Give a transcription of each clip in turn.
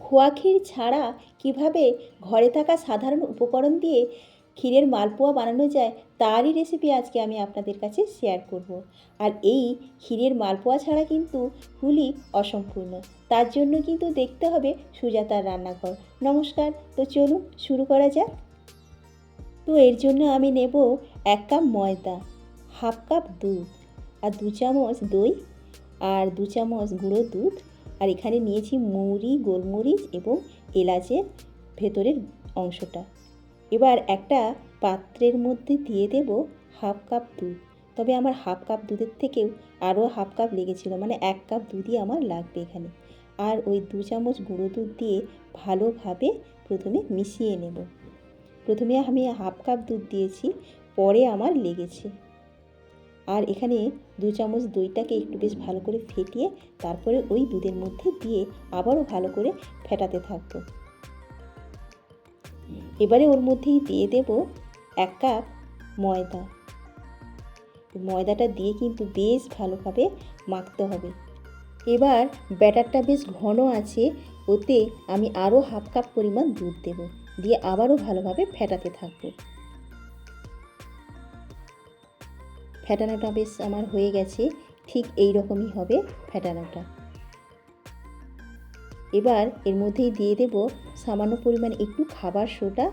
খোয়া ক্ষীর ছাড়া কিভাবে ঘরে থাকা সাধারণ উপকরণ দিয়ে ক্ষীরের মালপোয়া বানানো যায় তারই রেসিপি আজকে আমি আপনাদের কাছে শেয়ার করব। আর এই ক্ষীরের মালপোয়া ছাড়া কিন্তু হুলি অসম্পূর্ণ, তার জন্য কিন্তু দেখতে হবে সুজাতার রান্নাঘর। নমস্কার, তো চলুন শুরু করা যাক। তো এর জন্য আমি নেব 1 কাপ ময়দা, হাফ কাপ দুধ, আর 2 চামচ দই, আর 2 চামচ গুঁড়ো দুধ, আর এখানে নিয়েছি মৌরি, গোলমরিচ এবং এলাচের ভেতরের অংশটা। এবার একটা পাত্রের মধ্যে দিয়ে দেব হাফ কাপ দুধ, তবে আমার হাফ কাপ দুধের থেকেও আরও হাফ কাপ লেগেছিল, মানে 1 কাপ দুধই আমার লাগবে এখানে। আর ওই 2 চামচ গুঁড়ো দুধ দিয়ে ভালোভাবে প্রথমে মিশিয়ে নেব। প্রথমে আমি হাফ কাপ দুধ দিয়েছি, পরে আমার লেগেছে। আর এখানে 2 চামচ দইটাকে একটু বেশ ভালো করে ফেটিয়ে তারপরে ওই দুধের মধ্যে দিয়ে আবারও ভালো করে ফেটাতে থাকবো। এবারে ওর মধ্যেই দিয়ে দেব 1 কাপ ময়দা। ময়দাটা দিয়ে কিন্তু বেশ ভালোভাবে মাখতে হবে। এবার ব্যাটারটা বেশ ঘন আছে, ওতে আমি আরও হাফ কাপ পরিমাণ দুধ দেব, দিয়ে আবারও ভালোভাবে ফেটাতে থাকবো। ফেটানোটা বেশ আমার হয়ে গেছে, ঠিক এই রকমই হবে ফেটানোটা। এবার এর মধ্যেই দিয়ে দেব সামান্য পরিমাণ একটু খাবার সোডা,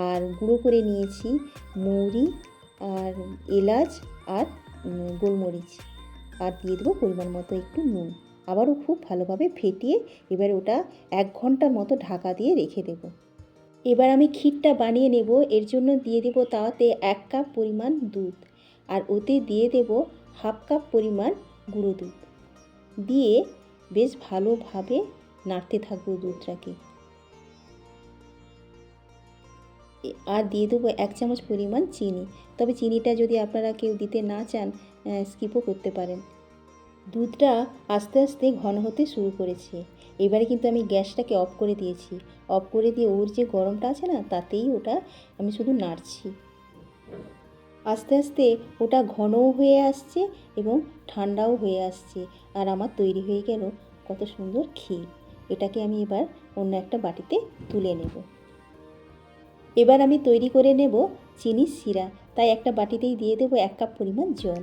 আর গুঁড়ো করে নিয়েছি মৌরি আর এলাচ আর গোলমরিচ, আর দিয়ে দেবো পরিমাণ মতো একটু নুন। আবারও খুব ভালোভাবে ফেটিয়ে এবার ওটা 1 ঘন্টার মতো ঢাকা দিয়ে রেখে দেব। এবার আমি ক্ষীরটা বানিয়ে নেব। এর জন্য দিয়ে দেব তাওয়াতে 1 কাপ পরিমাণ দুধ, আর ওতে দিয়ে দেব হাফ কাপ পরিমাণ গুঁড়ো দুধ, দিয়ে বেশ ভালোভাবে নাড়তে থাকবো দুধটাকে। আর দিয়ে দেবো 1 চামচ পরিমাণ চিনি, তবে চিনিটা যদি আপনারা কেউ দিতে না চান স্কিপও করতে পারেন। দুধটা আস্তে আস্তে ঘন হতে শুরু করেছে। এবারে কিন্তু আমি গ্যাসটাকে অফ করে দিয়েছি। অফ করে দিয়ে ওর যে গরমটা আছে না, তাতেই ওটা আমি শুধু নাড়ছি। আস্তে আস্তে ওটা ঘনও হয়ে আসছে এবং ঠান্ডাও হয়ে আসছে, আর আমার তৈরি হয়ে গেল কত সুন্দর ক্ষীর। এটাকে আমি এবার অন্য একটা বাটিতে তুলে নেব। এবার আমি তৈরি করে নেব চিনির শিরা, তাই একটা বাটিতেই দিয়ে দেবো 1 কাপ পরিমাণ জল,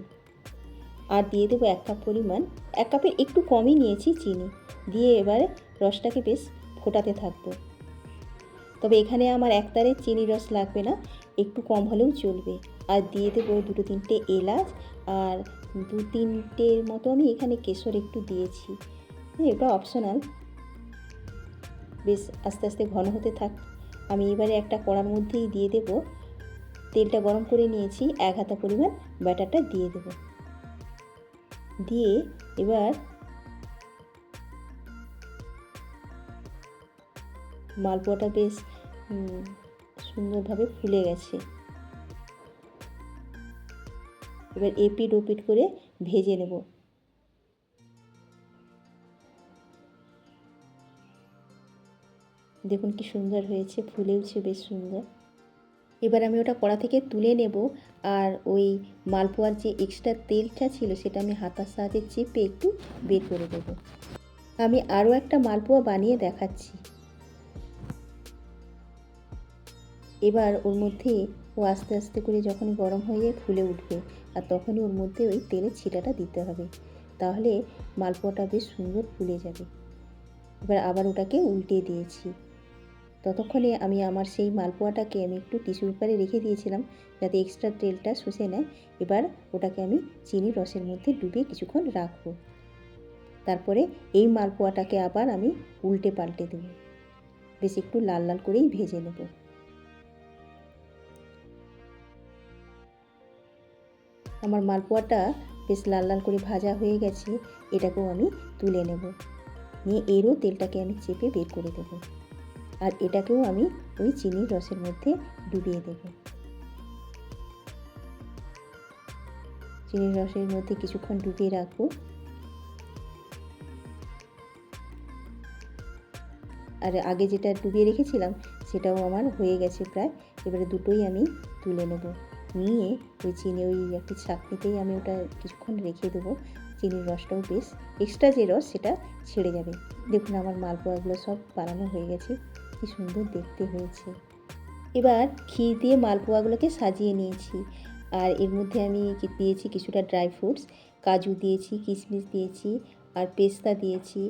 আর দিয়ে দেবো 1 কাপ পরিমাণ, 1 কাপের একটু কমই নিয়েছি চিনি, দিয়ে এবারে রসটাকে বেশ ফোটাতে থাকবো। তবে এখানে আমার একতারে চিনি রস লাগবে না, একটু কম হলেও চলবে। আর দিয়ে দেবো 2-3টে এলাচ, আর 2-3টের মতো আমি এখানে কেশর একটু দিয়েছি, এটা অপশনাল। বেশ আস্তে আস্তে ঘন হতে থাক। আমি এবারে একটা কড়ার মধ্যেই দিয়ে দেব, তেলটা গরম করে নিয়েছি, 1 হাতা পরিমাণ ব্যাটারটা দিয়ে দেব। দিয়ে এবার মালপোয়াটা বেশ সুন্দরভাবে ফুলে গেছে। এবার এপিট ওপিট করে ভেজে নেব। দেখুন কি সুন্দর হয়েছে, ফুলেওছে বেশ সুন্দর। এবার আমি ওটা কড়া থেকে তুলে নেব, আর ওই মালপোয়ার যে এক্সট্রা তেলটা ছিল সেটা আমি হাতার সাহায্যে চেপে একটু বের করে দেব। আমি আরও একটা মালপোয়া বানিয়ে দেখাচ্ছি। এবার ওর মধ্যে ও আস্তে আস্তে করে যখন গরম হয়ে ফুলে উঠবে, আর তখনই ওর মধ্যে ওই তেলের ছিটাটা দিতে হবে, তাহলে মালপোয়াটা বেশ সুন্দর ফুলে যাবে। এবার আবার ওটাকে উল্টে দিয়েছি। ততক্ষণে আমি আমার সেই মালপোয়াটাকে আমি একটু টিস্যু পেপারে রেখে দিয়েছিলাম, যাতে এক্সট্রা তেলটা শুষে নেয়। এবার ওটাকে আমি চিনির রসের মধ্যে ডুবিয়ে কিছুক্ষণ রাখবো। তারপরে এই মালপোয়াটাকে আবার আমি উল্টে পাল্টে দেব, বেশ একটু লাল লাল করেই ভেজে নেব। আমার মালপোয়াটা বেশ লাল লাল করে ভাজা হয়ে গেছে, এটাকেও আমি তুলে নেব। নিয়ে এরও তেলটাকে আমি চেপে বের করে দেব, আর এটাকেও আমি ওই চিনির রসের মধ্যে ডুবিয়ে দেব। চিনির রসের মধ্যে কিছুক্ষণ ডুবিয়ে রাখবো। আর আগে যেটা ডুবিয়ে রেখেছিলাম সেটাও আমার হয়ে গেছে প্রায়। এবারে দুটোই আমি তুলে নেব। নিয়ে ওই চিনি ওই একটু ছাঁকনিতেই আমি ওটা কিছুক্ষণ রেখে দেবো, চিনির রসটাও বেশ এক্সট্রা যে রস সেটা ছেড়ে যাবে। দেখুন আমার মালপোয়াগুলো সব বানানো হয়ে গেছে, কি সুন্দর দেখতে হয়েছে। এবার ক্ষীর দিয়ে মালপোয়াগুলোকে সাজিয়ে নিয়েছি, আর এর মধ্যে আমি দিয়েছি কিছুটা ড্রাই ফ্রুটস, কাজু দিয়েছি, কিশমিশ দিয়েছি, আর পেস্তা দিয়েছি,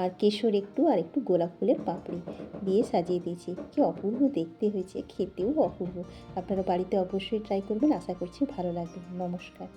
আর কেশর একটু, আর একটু গোলাপ ফুলের পাপড়ি দিয়ে সাজিয়ে দিয়েছি। কি অপূর্ব দেখতে হয়েছে, খেতেও অপূর্ব। আপনারা বাড়িতে অবশ্যই ট্রাই করবেন, আশা করছি ভালো লাগবে। নমস্কার।